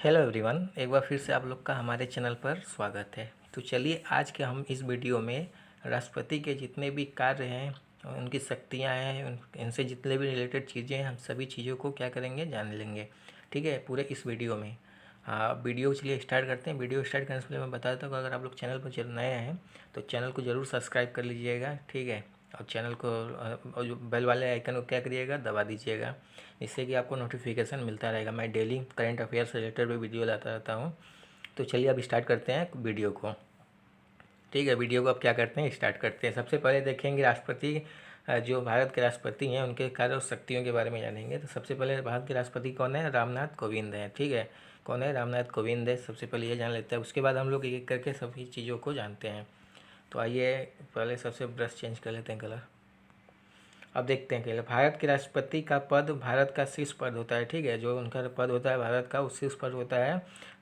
Hello everyone, एक बार फिर से आप लोग का हमारे चैनल पर स्वागत है। तो चलिए आज के हम इस वीडियो में राष्ट्रपति के जितने भी कार्य हैं, उनकी शक्तियां हैं, इनसे जितने भी रिलेटेड चीज़ें हैं, हम सभी चीज़ों को क्या करेंगे, जान लेंगे। ठीक है, पूरे इस वीडियो में। हाँ, वीडियो चलिए स्टार्ट करते हैं। वीडियो स्टार्ट करने से पहले मैं बता देता हूँ कि अगर आप लोग चैनल पर नए हैं तो चैनल को ज़रूर सब्सक्राइब कर लीजिएगा। ठीक है, और चैनल को और जो बेल वाले आइकन को क्या करिएगा, दबा दीजिएगा, इससे कि आपको नोटिफिकेशन मिलता रहेगा। मैं डेली करंट अफेयर से रिलेटेड भी वीडियो लाता रहता हूँ। तो चलिए अब स्टार्ट करते हैं वीडियो को। ठीक है, वीडियो को अब क्या करते हैं, स्टार्ट करते हैं। सबसे पहले देखेंगे राष्ट्रपति, जो भारत के राष्ट्रपति हैं उनके कार्य और शक्तियों के बारे में जानेंगे। तो सबसे पहले भारत के राष्ट्रपति कौन है? रामनाथ कोविंद हैं। ठीक है, कौन है? रामनाथ कोविंद है। सबसे पहले ये जान लेते हैं, उसके बाद हम लोग एक एक करके सभी चीज़ों को जानते हैं। तो आइए पहले सबसे ब्रश चेंज कर लेते हैं कलर। अब देखते हैं कि भारत के राष्ट्रपति का पद भारत का शीर्ष पद होता है। ठीक है, जो उनका पद होता है भारत का, उस शीर्ष पद होता है।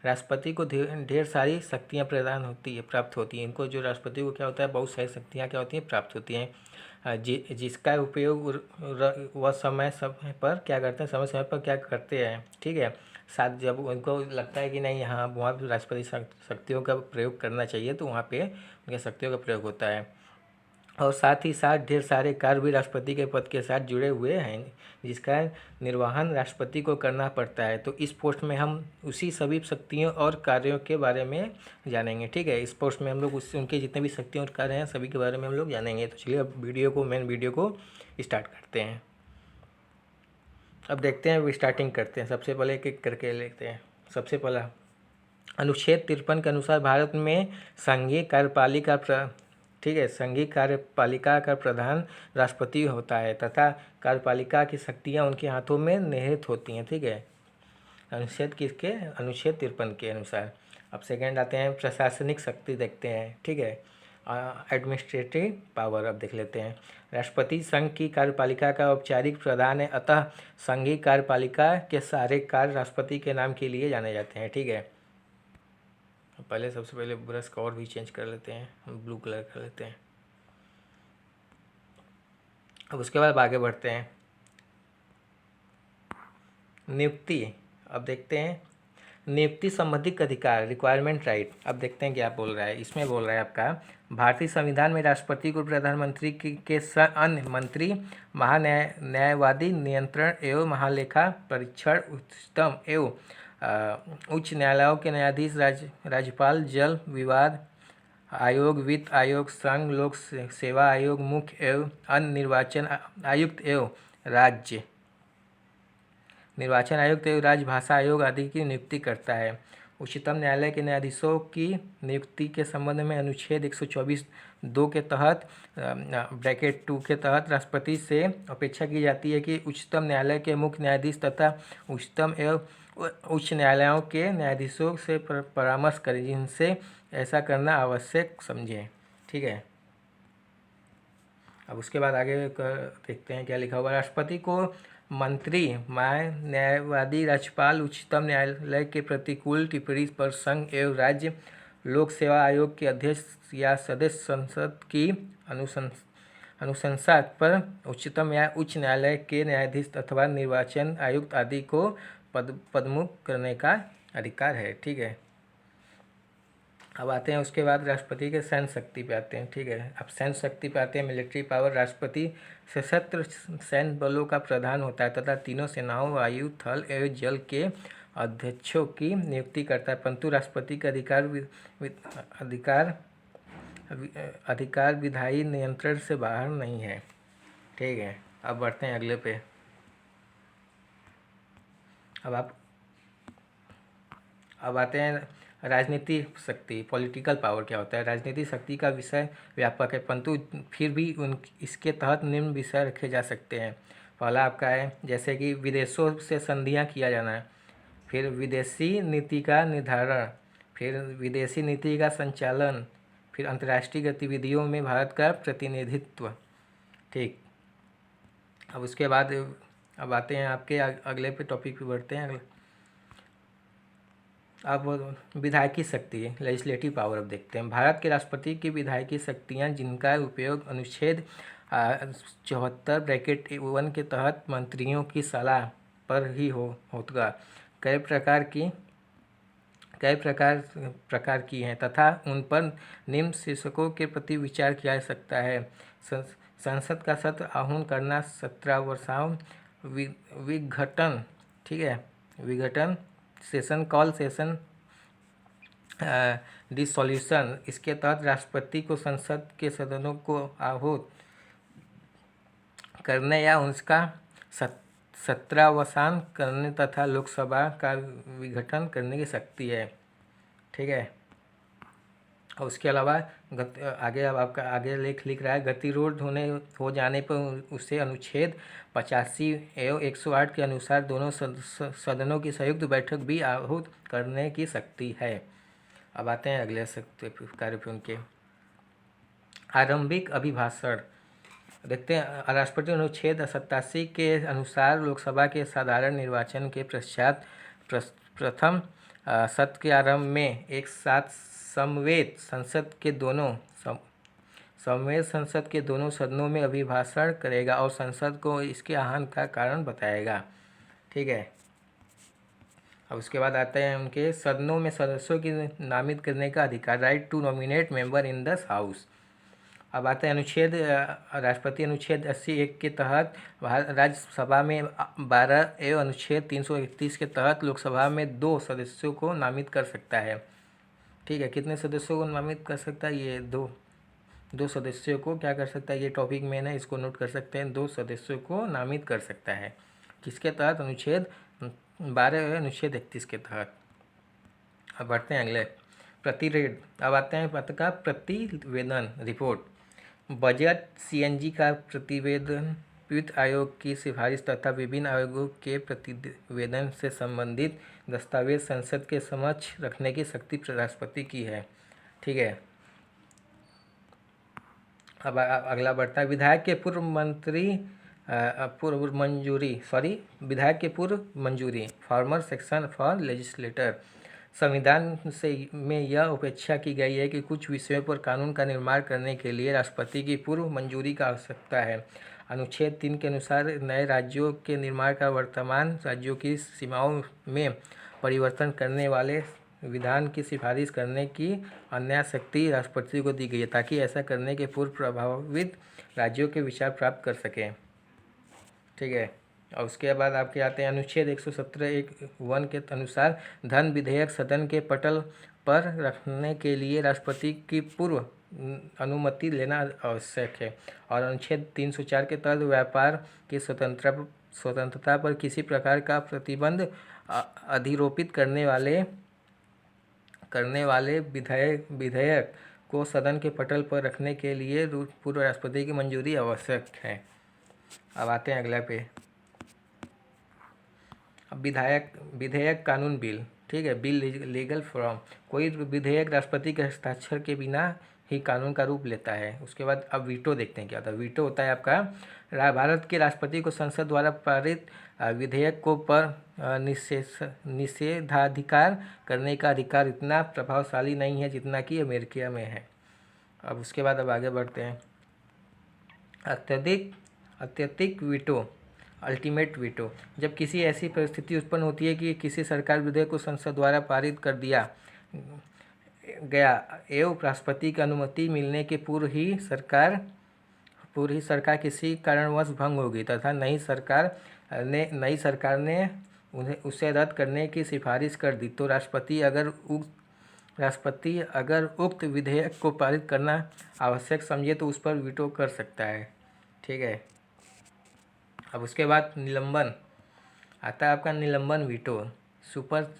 राष्ट्रपति को ढेर सारी शक्तियां प्रदान होती है, प्राप्त होती हैं। इनको जो राष्ट्रपति को क्या होता है, बहुत सारी शक्तियां क्या होती हैं, प्राप्त होती हैं। जिसका उपयोग वह समय समय पर क्या करते हैं, समय समय पर क्या करते हैं। ठीक है, साथ जब उनको लगता है कि नहीं, यहाँ वहाँ भी राष्ट्रपति शक्तियों का प्रयोग करना चाहिए, तो वहाँ पे उनकी शक्तियों का प्रयोग होता है। और साथ ही साथ ढेर सारे कार्य भी राष्ट्रपति के पद के साथ जुड़े हुए हैं, जिसका निर्वहन राष्ट्रपति को करना पड़ता है। तो इस पोस्ट में हम उसी सभी शक्तियों और कार्यों के बारे में जानेंगे। ठीक है, इस पोस्ट में हम लोग उससे उनके जितने भी शक्तियों और कार्य हैं सभी के बारे में हम लोग जानेंगे। तो चलिए अब मेन वीडियो को स्टार्ट करते हैं। अब देखते हैं, स्टार्टिंग करते हैं। सबसे पहले एक एक करके लेते हैं। सबसे पहला अनुच्छेद 53 के अनुसार भारत में संघीय कार्यपालिका ठीक है, संघीय कार्यपालिका का प्रधान राष्ट्रपति होता है तथा कार्यपालिका की शक्तियां उनके हाथों में निहित होती हैं। ठीक है, अनुच्छेद किसके? अनुच्छेद 53 के अनुसार। अब सेकंड आते हैं, प्रशासनिक शक्ति देखते हैं। ठीक है, एडमिनिस्ट्रेटिव पावर अब देख लेते हैं। राष्ट्रपति संघ की कार्यपालिका का औपचारिक प्रधान है, अतः संघीय कार्यपालिका के सारे कार्य राष्ट्रपति के नाम के लिए जाने जाते हैं। ठीक है, पहले सबसे पहले ब्रश का और भी चेंज कर लेते हैं, हम ब्लू कलर कर लेते हैं। अब उसके बाद आगे बढ़ते हैं। नियुक्ति अब देखते हैं। नियुक्ति संबंधित अधिकार, रिक्वायरमेंट राइट। अब देखते हैं क्या बोल रहा है। इसमें बोल रहा है आपका, भारतीय संविधान में राष्ट्रपति को प्रधानमंत्री के अन्य मंत्री, न्यायवादी, नियंत्रण एवं महालेखा परीक्षण, उच्चतम एवं उच्च न्यायालयों के न्यायाधीश, राज्यपाल, जल विवाद आयोग, वित्त आयोग, संघ लोक सेवा आयोग, मुख्य एवं अन्य निर्वाचन आयुक्त एवं राज्य निर्वाचन आयुक्त एवं राजभाषा आयोग आदि की नियुक्ति करता है। उच्चतम न्यायालय के न्यायाधीशों की नियुक्ति के संबंध में अनुच्छेद 124(2) के तहत ब्रैकेट 2 के तहत राष्ट्रपति से अपेक्षा की जाती है कि उच्चतम न्यायालय के मुख्य न्यायाधीश तथा उच्चतम एवं उच्च न्यायालयों के न्यायाधीशों से परामर्श करें, जिनसे ऐसा करना आवश्यक समझें। ठीक है, अब उसके बाद आगे देखते हैं क्या लिखा हुआ। राष्ट्रपति को मंत्री, न्यायवादी, राज्यपाल, उच्चतम न्यायालय के प्रतिकूल टिप्पणी पर संघ एवं राज्य लोक सेवा आयोग के अध्यक्ष या सदस्य, संसद की अनुशंसा पर उच्चतम या उच्च न्यायालय के न्यायाधीश अथवा निर्वाचन आयुक्त आदि को पदमुक्त करने का अधिकार है। ठीक है, अब आते हैं उसके बाद राष्ट्रपति के सैन्य शक्ति पे आते हैं। ठीक है, अब सैन्य शक्ति पे आते हैं, मिलिट्री पावर। राष्ट्रपति सशस्त्र सैन्य बलों का प्रधान होता है तथा तीनों सेनाओं, वायु, थल एवं जल के अध्यक्षों की नियुक्ति करता है, परंतु राष्ट्रपति के अधिकार विधायी नियंत्रण से बाहर नहीं है। ठीक है, अब बढ़ते हैं अगले पे। अब आते हैं राजनीतिक शक्ति, पॉलिटिकल पावर क्या होता है। राजनीतिक शक्ति का विषय व्यापक है, परंतु फिर भी इसके तहत निम्न विषय रखे जा सकते हैं। पहला आपका है, जैसे कि विदेशों से संधियां किया जाना, फिर विदेशी नीति का निर्धारण, फिर विदेशी नीति का संचालन, फिर अंतर्राष्ट्रीय गतिविधियों में भारत का प्रतिनिधित्व। ठीक, अब उसके बाद अब आते हैं आपके अगले पे टॉपिक पे बढ़ते हैं। अब विधायकी शक्ति, लेजिस्लेटिव पावर अब देखते हैं। भारत के राष्ट्रपति की विधायकी शक्तियाँ, जिनका उपयोग अनुच्छेद 74(1) के तहत मंत्रियों की सलाह पर ही होगा। कई प्रकार की कई प्रकार की हैं तथा उन पर निम्न शीर्षकों के प्रति विचार किया जा सकता है। संसद का सत्र आहून करना, सत्रावसान, विघटन, ठीक है, विघटन, सेशन कॉल, सेशन डिसॉल्यूशन। इसके तहत राष्ट्रपति को संसद के सदनों को आहूत करने या उसका सत्रावसान करने तथा लोकसभा का विघटन करने की शक्ति है, ठीक है। और उसके अलावा आगे अब आपका आगे लेख लिख रहा है, गतिरोध हो जाने पर उसे अनुच्छेद 85 एवं 108 के अनुसार दोनों सदनों की संयुक्त बैठक भी आहूत करने की शक्ति है। अब आते हैं अगले कार्यक्रम के आरंभिक अभिभाषण। देखते हैं, राष्ट्रपति अनुच्छेद 87 के अनुसार लोकसभा के साधारण निर्वाचन के पश्चात प्रथम सत्र के आरंभ में एक साथ समवेत संसद के दोनों सदनों में अभिभाषण करेगा और संसद को इसके आहवान का कारण बताएगा, ठीक है। अब उसके बाद आते हैं उनके सदनों में सदस्यों की नामित करने का अधिकार, right to nominate member in the house. अब आते हैं राष्ट्रपति अनुच्छेद 80(1) के तहत राज्यसभा में 12 एवं अनुच्छेद 331 के तहत लोकसभा में 2 सदस्यों को नामित कर सकता है, ठीक है। कितने सदस्यों को नामित कर सकता है? ये दो सदस्यों को क्या कर सकता है? ये टॉपिक में है, इसको नोट कर सकते हैं। 2 सदस्यों को नामित कर सकता है, किसके तहत? अनुच्छेद 12 एवं अनुच्छेद 31 के तहत। अब बढ़ते हैं अगले प्रतिवेदन। अब आते हैं पत्र का प्रतिवेदन, रिपोर्ट। बजट, सीएनजी का प्रतिवेदन, वित्त आयोग की सिफारिश तथा विभिन्न आयोगों के प्रतिवेदन से संबंधित दस्तावेज संसद के समक्ष रखने की शक्ति राष्ट्रपति की है, ठीक है। अब अगला बढ़ता है विधायक के पूर्व मंजूरी, फॉर्मर सेक्शन फॉर लेजिस्लेटर। संविधान में यह उपेक्षा की गई है कि कुछ विषयों पर कानून का निर्माण करने के लिए राष्ट्रपति की पूर्व मंजूरी का आवश्यकता है। अनुच्छेद 3 के अनुसार नए राज्यों के निर्माण का वर्तमान राज्यों की सीमाओं में परिवर्तन करने वाले विधान की सिफारिश करने की अन्य शक्ति राष्ट्रपति को दी गई है, ताकि ऐसा करने के पूर्व प्रभावित राज्यों के विचार प्राप्त कर सकें, ठीक है। और उसके बाद आपके आते हैं अनुच्छेद 117(1) के अनुसार धन विधेयक सदन के पटल पर रखने के लिए राष्ट्रपति की पूर्व अनुमति लेना आवश्यक है। और अनुच्छेद 304 के तहत व्यापार की स्वतंत्रता पर किसी प्रकार का प्रतिबंध अधिरोपित करने वाले विधेयक को सदन के पटल पर रखने के लिए पूर्व राष्ट्रपति की मंजूरी आवश्यक है। अब आते हैं अगला पे, अब विधेयक कानून बिल, ठीक है, बिल लीगल फॉर्म। कोई विधेयक राष्ट्रपति के हस्ताक्षर के बिना ही कानून का रूप लेता है। उसके बाद अब वीटो देखते हैं क्या होता है। वीटो होता है आपका भारत के राष्ट्रपति को संसद द्वारा पारित विधेयक को पर निषेधाधिकार करने का अधिकार इतना प्रभावशाली नहीं है जितना कि अमेरिका में है। अब उसके बाद अब आगे बढ़ते हैं अत्यधिक वीटो, अल्टीमेट वीटो। जब किसी ऐसी परिस्थिति उत्पन्न होती है कि किसी सरकार विधेयक को संसद द्वारा पारित कर दिया गया एवं राष्ट्रपति की अनुमति मिलने के पूर्व ही सरकार किसी कारणवश भंग होगी तथा नई सरकार ने उसे रद्द करने की सिफारिश कर दी, तो राष्ट्रपति अगर उक्त विधेयक को पारित करना आवश्यक समझे तो उस पर वीटो कर सकता है, ठीक है। अब उसके बाद निलंबन आता है आपका, निलंबन वीटो, सुपर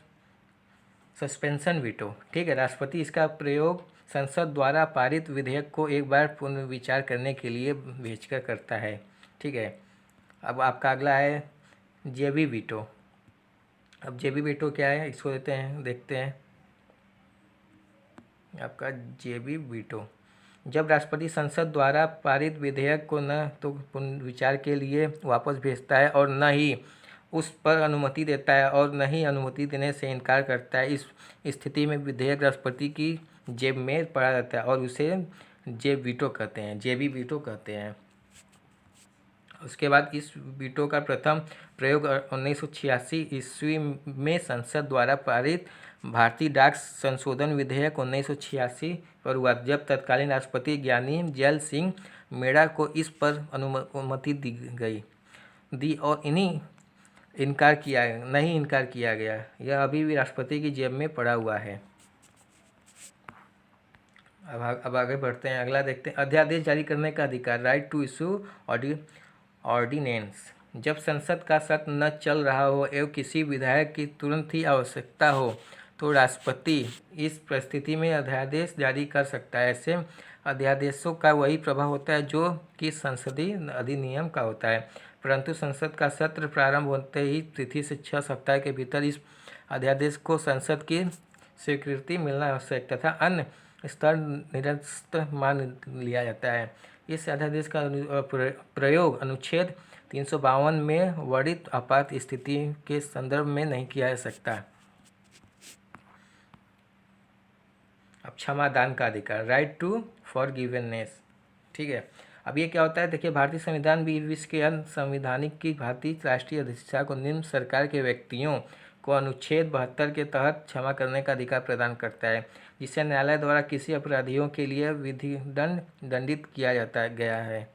सस्पेंशन वीटो, ठीक है। राष्ट्रपति इसका प्रयोग संसद द्वारा पारित विधेयक को एक बार पुनर्विचार करने के लिए भेजकर करता है, ठीक है। अब आपका अगला है जेबी वीटो। अब जेबी वीटो क्या है, इसको देखते हैं आपका जेबी वीटो। जब राष्ट्रपति संसद द्वारा पारित विधेयक को न तो पुनर्विचार के लिए वापस भेजता है और न ही उस पर अनुमति देता है और न ही अनुमति देने से इनकार करता है, इस स्थिति में विधेयक राष्ट्रपति की जेब में पड़ा रहता है और उसे जेब वीटो कहते हैं, जेबी वीटो कहते हैं। उसके बाद इस वीटो का प्रथम प्रयोग 1986 ईस्वी में संसद द्वारा पारित भारतीय डाक संशोधन विधेयक 1986 पर हुआ, जब तत्कालीन राष्ट्रपति ज्ञानी जैल सिंह मेड़ा को इस पर अनुमति दी और नहीं इनकार किया गया। यह अभी भी राष्ट्रपति की जेब में पड़ा हुआ है। अब आगे बढ़ते हैं, अगला देखते हैं। अध्यादेश जारी करने का अधिकार, राइट टू इशू ऑर्डिनेंस। जब संसद का सत्र न चल रहा हो एवं किसी विधायक की तुरंत ही आवश्यकता हो तो राष्ट्रपति इस परिस्थिति में अध्यादेश जारी कर सकता है। ऐसे अध्यादेशों का वही प्रभाव होता है जो कि संसदीय अधिनियम का होता है, परंतु संसद का सत्र प्रारंभ होते ही तिथि से 6 सप्ताह के भीतर इस अध्यादेश को संसद की स्वीकृति मिलना आवश्यक तथा अन्य स्तर निरस्त मान लिया जाता है। इस अध्यादेश का प्रयोग अनुच्छेद 352 में वर्णित आपात स्थिति के संदर्भ में नहीं किया जा सकता। अब क्षमादान का अधिकार, राइट टू फॉरगिवनेस। ठीक है, अब ये क्या होता है, देखिए भारतीय संविधान भी विश्व के अन्य संविधानिक की भांति राष्ट्रीय अधिष्ठा को निम्न सरकार के व्यक्तियों को अनुच्छेद 72 के तहत क्षमा करने का अधिकार प्रदान करता है, जिसे न्यायालय द्वारा किसी अपराधियों के लिए दंडित किया गया है,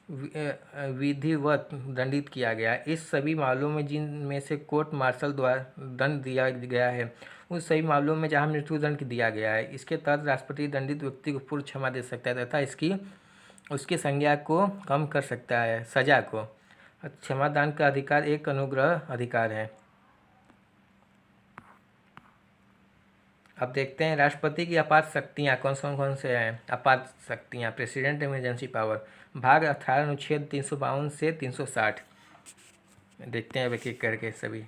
विधिवत दंडित किया गया। इस सभी मामलों में जिनमें से कोर्ट मार्शल द्वारा दंड दिया गया है, उस सभी मामलों में जहां मृत्युदंड दिया गया है, इसके तहत राष्ट्रपति दंडित व्यक्ति को पूर्ण क्षमा दे सकता है तथा उसकी संज्ञा को कम कर सकता है, सजा को। क्षमादान का अधिकार एक अनुग्रह अधिकार है। अब देखते हैं राष्ट्रपति की आपात शक्तियाँ कौन से हैं। आपात शक्तियाँ, प्रेसिडेंट इमरजेंसी पावर, भाग 18 अनुच्छेद 352 से 360। देखते हैं अब एक एक करके सभी।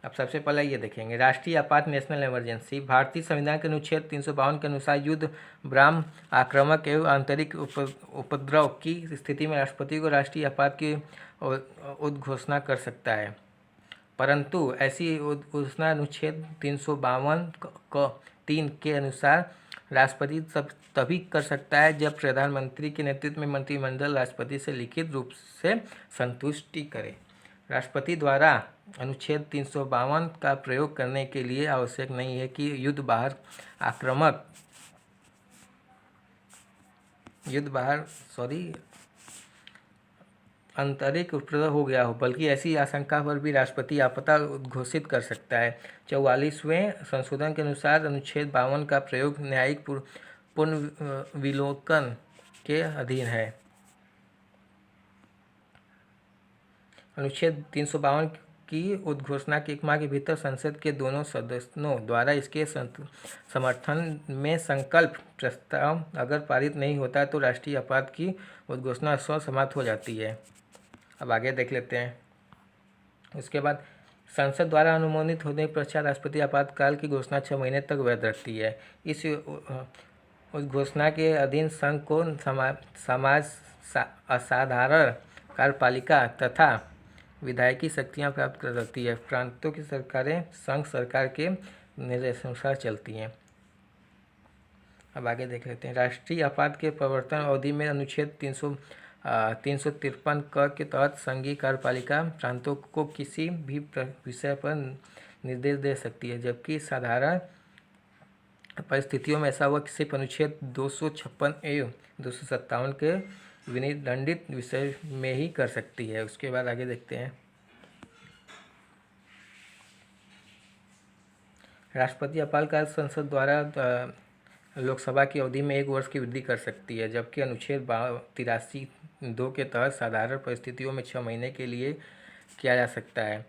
अब सबसे पहले ये देखेंगे, राष्ट्रीय आपात नेशनल इमरजेंसी। भारतीय संविधान के अनुच्छेद 352 के अनुसार युद्ध, ब्राह्म, आक्रामक एवं आंतरिक उपद्रव की स्थिति में राष्ट्रपति को राष्ट्रीय आपात की उद्घोषणा कर सकता है, परंतु ऐसी उद्घोषणा अनुच्छेद 352 क 3 के अनुसार राष्ट्रपति तभी कर सकता है जब प्रधानमंत्री के नेतृत्व में मंत्रिमंडल राष्ट्रपति से लिखित रूप से संतुष्टि करे। राष्ट्रपति द्वारा अनुच्छेद 352 का प्रयोग करने के लिए आवश्यक नहीं है कि युद्ध बाहर आंतरिक उपद्रव हो गया हो, बल्कि ऐसी आशंका पर भी राष्ट्रपति आपदा घोषित कर सकता है। 44वें संशोधन के अनुसार अनुच्छेद 52 का प्रयोग न्यायिक पुनर्विलोकन के अधीन है। अनुच्छेद 352 की उद्घोषणा के 1 माह के भीतर संसद के दोनों सदस्यों द्वारा इसके समर्थन में संकल्प प्रस्ताव अगर पारित नहीं होता तो राष्ट्रीय आपात की उद्घोषणा समाप्त हो जाती है। अब आगे देख लेते हैं। उसके बाद संसद द्वारा अनुमोदित होने के पश्चात राष्ट्रपति आपातकाल की घोषणा 6 महीने तक वैध रखती है। इस उद्घोषणा के अधीन संघ को समाज असाधारण कार्यपालिका तथा विधायकी शक्तियाँ प्राप्त कर सकती है। प्रांतों की सरकारें संघ सरकार के निर्देशानुसार चलती हैं। अब आगे देख लेते हैं। राष्ट्रीय आपात के प्रवर्तन अवधि में अनुच्छेद 353 क के तहत संघीय कार्यपालिका प्रांतों को किसी भी विषय पर निर्देश दे सकती है, जबकि साधारण परिस्थितियों में ऐसा हुआ सिर्फ अनुच्छेद 256 एवं 257 के विनिर्दंडित विषय में ही कर सकती है। उसके बाद आगे देखते हैं। राष्ट्रपति आपातकाल संसद द्वारा लोकसभा की अवधि में 1 वर्ष की वृद्धि कर सकती है, जबकि अनुच्छेद 83(2) के तहत साधारण परिस्थितियों में 6 महीने के लिए किया जा सकता है।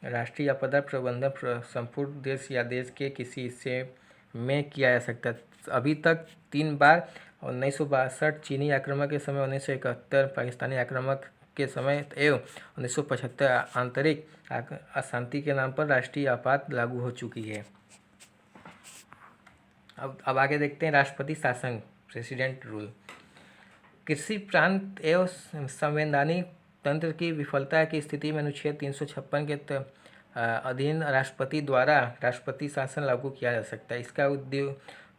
राष्ट्रीय आपदा प्रबंधन संपूर्ण देश या देश के किसी हिस्से में किया जा सकता है। अभी तक 3 बार 1962 चीनी आक्रमण के समय, 1971 पाकिस्तानी आक्रमण के समय एवं 1975 आंतरिक अशांति के नाम पर राष्ट्रीय आपात लागू हो चुकी है। अब आगे देखते हैं राष्ट्रपति शासन, प्रेसिडेंट रूल। कृषि प्रांत एवं संवैधानिक तंत्र की विफलता की स्थिति में अनुच्छेद 356 के अधीन राष्ट्रपति द्वारा राष्ट्रपति शासन लागू किया जा सकता है। इसका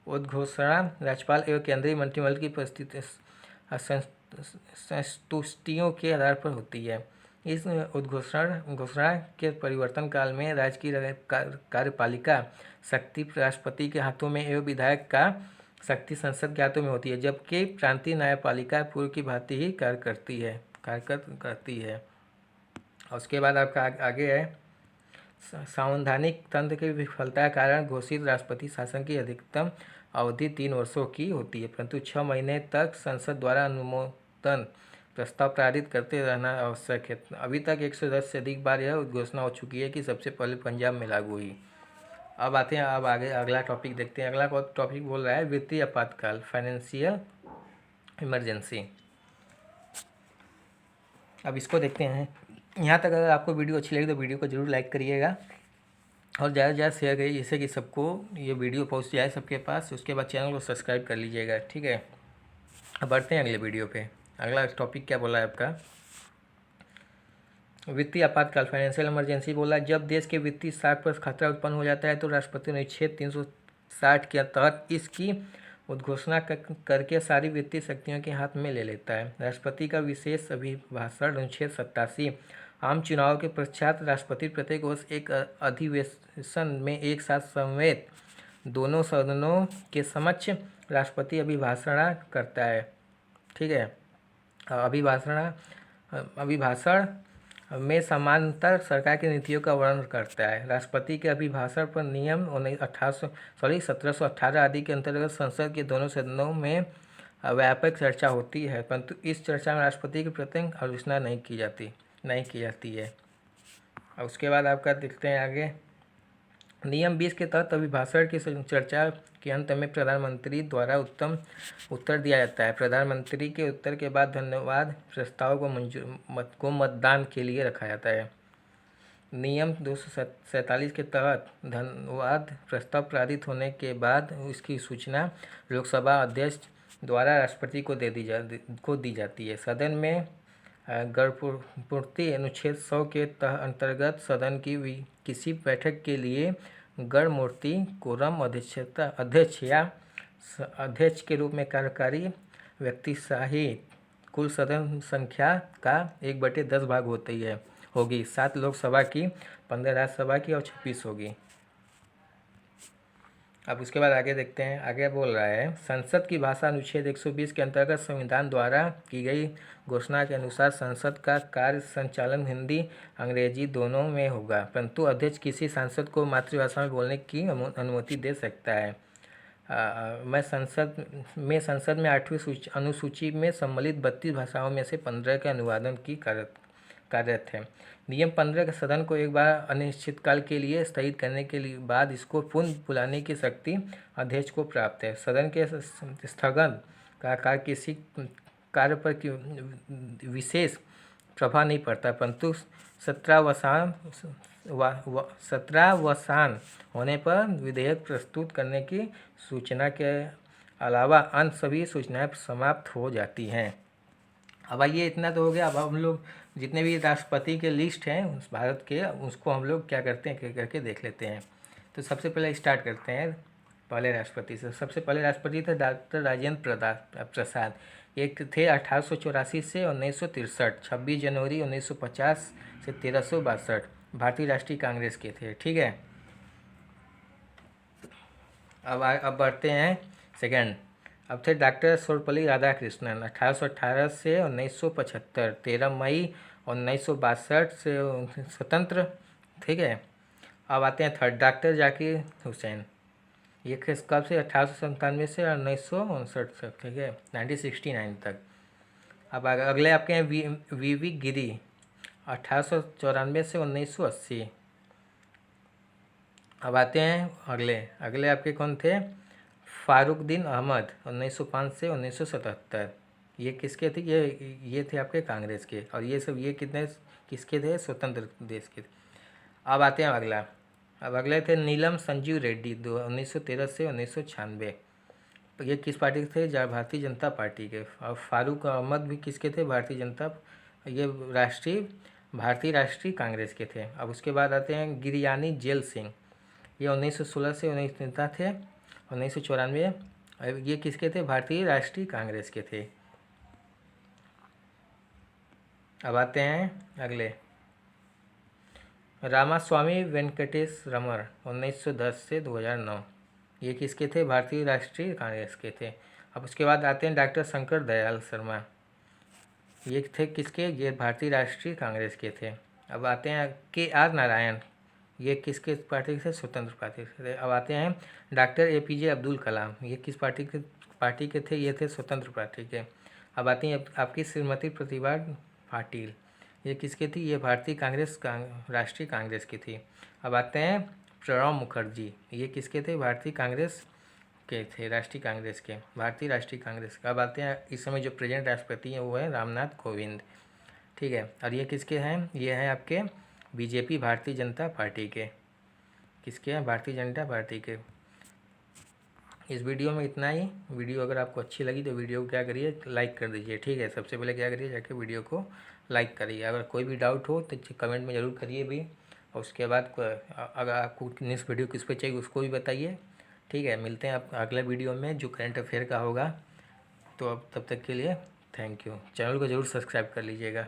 उद्घोषणा राज्यपाल एवं केंद्रीय मंत्रिमंडल की संतुष्टियों के आधार पर होती है। इस घोषणा के परिवर्तन काल में राज्य की कार्यपालिका शक्ति राष्ट्रपति के हाथों में एवं विधायक का शक्ति संसद के हाथों में होती है, जबकि प्रांतीय न्यायपालिका पूर्व की भांति ही कार्य करती है। और उसके बाद आपका आगे है संवैधानिक तंत्र की विफलता के कारण घोषित राष्ट्रपति शासन की अधिकतम अवधि 3 वर्षों की होती है, परंतु 6 महीने तक संसद द्वारा अनुमोदन प्रस्ताव पारित करते रहना आवश्यक है। अभी तक 110 से अधिक बार यह घोषणा हो चुकी है कि सबसे पहले पंजाब में लागू हुई। अब आते हैं, अब आगे अगला टॉपिक देखते हैं। अगला टॉपिक बोल रहा है वित्तीय आपातकाल, फाइनेंशियल इमरजेंसी। अब इसको देखते हैं। यहाँ तक अगर आपको वीडियो अच्छी लगी तो वीडियो को ज़रूर लाइक करिएगा और ज़्यादा से ज़्यादा शेयर करिए, जिससे कि सबको ये वीडियो पहुँच जाए सबके पास। उसके बाद चैनल को सब्सक्राइब कर लीजिएगा, ठीक है। अब बढ़ते हैं अगले वीडियो पे। अगला टॉपिक क्या बोला है आपका, वित्तीय आपातकाल, फाइनेंशियल इमरजेंसी बोला। जब देश के वित्तीय साख पर खतरा उत्पन्न हो जाता है तो राष्ट्रपति अनुच्छेद 360 के तहत इसकी उद्घोषणा करके सारी वित्तीय शक्तियों के हाथ में ले लेता है। राष्ट्रपति का विशेष अभिभाषण अनुच्छेद 87। आम चुनाव के पश्चात राष्ट्रपति प्रत्येक वर्ष एक अधिवेशन में एक साथ समेत दोनों सदनों के समक्ष राष्ट्रपति अभिभाषण करता है, ठीक है। अभिभाषण में समानांतर सरकार की नीतियों का वर्णन करता है। राष्ट्रपति के अभिभाषण पर नियम 1718 आदि के अंतर्गत संसद के दोनों सदनों में व्यापक चर्चा होती है, परंतु इस चर्चा में राष्ट्रपति की प्रत्यक्ष आलोचना नहीं की जाती है। और उसके बाद आपका देखते हैं आगे, नियम 20 के तहत अभिभाषण की चर्चा के अंत में प्रधानमंत्री द्वारा उत्तर दिया जाता है। प्रधानमंत्री के उत्तर के बाद धन्यवाद प्रस्ताव को मतदान के लिए रखा जाता है। नियम 247 के तहत धन्यवाद प्रस्ताव पारित होने के बाद उसकी सूचना लोकसभा अध्यक्ष द्वारा राष्ट्रपति को दी जाती है। सदन में गणपूर्ति अनुच्छेद 100 के अंतर्गत सदन की किसी बैठक के लिए गणमूर्ति कोरम अध्यक्ष या अध्यक्ष के रूप में कार्यकारी व्यक्ति सहित कुल सदन संख्या का 1/10 भाग होगी। 7 लोकसभा की, 15 राज्यसभा की और 26 होगी। अब उसके बाद आगे देखते हैं। आगे बोल रहा है संसद की भाषा अनुच्छेद 120 के अंतर्गत संविधान द्वारा की गई घोषणा के अनुसार संसद का कार्य संचालन हिंदी अंग्रेजी दोनों में होगा, परंतु अध्यक्ष किसी सांसद को मातृभाषा में बोलने की अनुमति दे सकता है। संसद में 8वीं अनुसूची में सम्मिलित 32 भाषाओं में से 15 के अनुवादन की कार्यरत है। नियम 15 के सदन को एक बार अनिश्चित काल के लिए स्थगित करने के बाद इसको पुनः बुलाने की शक्ति अध्यक्ष को प्राप्त है। सदन के स्थगन का कार्य किसी कार्य पर विशेष प्रभाव नहीं पड़ता, परंतु सत्रावसान होने पर विधेयक प्रस्तुत करने की सूचना के अलावा अन्य सभी सूचनाएं समाप्त हो जाती हैं। अब आइए, इतना तो हो गया। अब हम लोग जितने भी राष्ट्रपति के लिस्ट हैं उस भारत के, उसको हम लोग क्या करते हैं करके देख लेते हैं। तो सबसे पहले स्टार्ट करते हैं पहले राष्ट्रपति से। सबसे पहले राष्ट्रपति थे डॉक्टर राजेंद्र प्रसाद। एक थे 1884 से 1963, 26 जनवरी 1950 से 1362, भारतीय राष्ट्रीय कांग्रेस के थे, ठीक है। अब बढ़ते हैं सेकंड। अब थे डॉक्टर सर्वपल्ली राधाकृष्णन, 1818 से 1975, 13 मई 1962 से स्वतंत्र, ठीक है। अब आते हैं थर्ड, डॉक्टर जाकिर हुसैन। ये कब से 1897 से 1959 तक, ठीक है, 1969 तक। अब अगले आपके हैं वी गिरी, 1894 से 1980। अब आते हैं अगले आपके कौन थे, फारुकदीन अहमद, 1905 से 1977। ये किसके थे, ये थे आपके कांग्रेस के, और ये सब ये किसके थे, स्वतंत्र देश के। अब आते हैं अब अगले थे नीलम संजीव रेड्डी, 1913 से 1996। ये किस पार्टी के थे, भारतीय जनता पार्टी के। और फारूक अहमद भी किसके थे, ये भारतीय राष्ट्रीय कांग्रेस के थे। अब उसके बाद आते हैं गिरियानी जेल सिंह, ये 1916 से 19 नेता थे, 1994। ये किसके थे, भारतीय राष्ट्रीय कांग्रेस के थे। अब आते हैं अगले, रामास्वामी वेंकटेश रमण 1910 से 2009, ये किसके थे? भारतीय राष्ट्रीय कांग्रेस के थे। अब उसके बाद आते हैं डॉक्टर शंकर दयाल शर्मा, ये थे किसके? ये भारतीय राष्ट्रीय कांग्रेस के थे। अब आते हैं KR नारायण, ये किसके पार्टी से? स्वतंत्र पार्टी से थे। अब आते हैं डॉक्टर APJ अब्दुल कलाम, ये किस पार्टी के थे? ये थे स्वतंत्र पार्टी के। अब आती हैं आपकी श्रीमती प्रतिभा पाटिल, ये किसकी थी? ये भारतीय राष्ट्रीय कांग्रेस की थी। अब आते हैं प्रणब मुखर्जी, ये किसके थे? भारतीय कांग्रेस के थे, राष्ट्रीय कांग्रेस के, भारतीय राष्ट्रीय कांग्रेस का। अब आते हैं इस समय जो प्रेजेंट राष्ट्रपति हैं वो है रामनाथ कोविंद, ठीक है। और ये किसके हैं? ये हैं आपके BJP, भारतीय जनता पार्टी के। किसके हैं? भारतीय जनता पार्टी के। इस वीडियो में इतना ही। वीडियो अगर आपको अच्छी लगी तो वीडियो को क्या करिए? लाइक कर दीजिए, ठीक है। सबसे पहले क्या करिए? जाके वीडियो को लाइक करिए। अगर कोई भी डाउट हो तो कमेंट में ज़रूर करिए भी, और उसके बाद अगर आपको नेक्स्ट वीडियो किस पे चाहिए उसको भी बताइए, ठीक है। मिलते हैं आप अगले वीडियो में जो करंट अफेयर का होगा। तो अब तब तक के लिए थैंक यू। चैनल को ज़रूर सब्सक्राइब कर लीजिएगा।